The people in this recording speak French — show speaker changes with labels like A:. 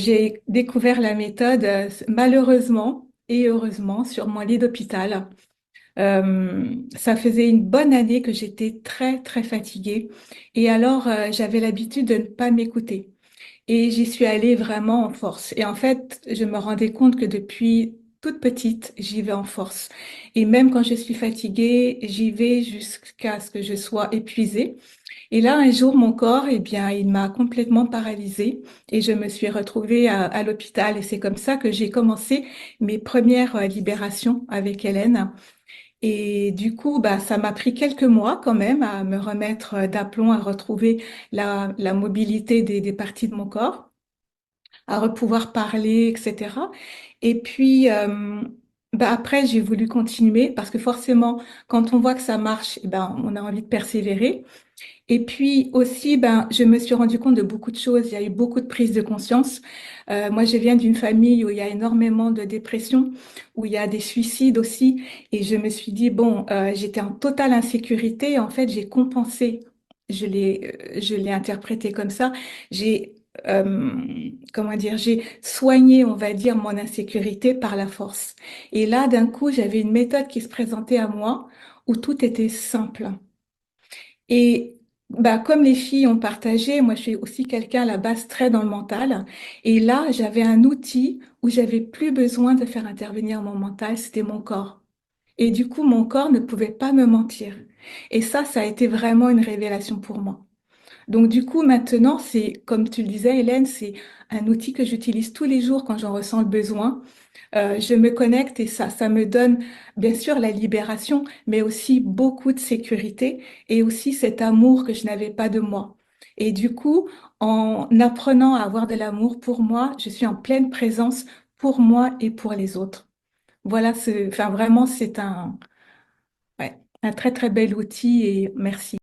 A: J'ai découvert la méthode, malheureusement et heureusement, sur mon lit d'hôpital. Ça faisait une bonne année que j'étais très, très fatiguée. Et alors, j'avais l'habitude de ne pas m'écouter. Et j'y suis allée vraiment en force. Et en fait, je me rendais compte que depuis toute petite, j'y vais en force. Et même quand je suis fatiguée, j'y vais jusqu'à ce que je sois épuisée. Et là, un jour, mon corps, eh bien, il m'a complètement paralysée et je me suis retrouvée à l'hôpital. Et c'est comme ça que j'ai commencé mes premières libérations avec Hélène. Et du coup, bah, ça m'a pris quelques mois quand même à me remettre d'aplomb, à retrouver la mobilité des parties de mon corps, à pouvoir parler, etc. Et puis, bah, après, j'ai voulu continuer parce que forcément, quand on voit que ça marche, eh ben, on a envie de persévérer. Et puis aussi, ben, je me suis rendu compte de beaucoup de choses. Il y a eu beaucoup de prise de conscience. Moi, je viens d'une famille où il y a énormément de dépression, où il y a des suicides aussi. Et je me suis dit, bon, j'étais en totale insécurité. En fait, j'ai compensé. Je l'ai interprété comme ça. J'ai, comment dire, j'ai soigné, on va dire, mon insécurité par la force. Et là, d'un coup, j'avais une méthode qui se présentait à moi où tout était simple. Et bah, comme les filles ont partagé, moi je suis aussi quelqu'un à la base très dans le mental. Et là, j'avais un outil où j'avais plus besoin de faire intervenir mon mental, c'était mon corps. Et du coup, mon corps ne pouvait pas me mentir. Et ça a été vraiment une révélation pour moi. Donc du coup, maintenant, c'est, comme tu le disais, Hélène, c'est un outil que j'utilise tous les jours quand j'en ressens le besoin. Je me connecte et ça me donne bien sûr la libération, mais aussi beaucoup de sécurité et aussi cet amour que je n'avais pas de moi. Et du coup, en apprenant à avoir de l'amour pour moi, je suis en pleine présence pour moi et pour les autres. Voilà, enfin vraiment, c'est un, ouais, un très très bel outil et merci.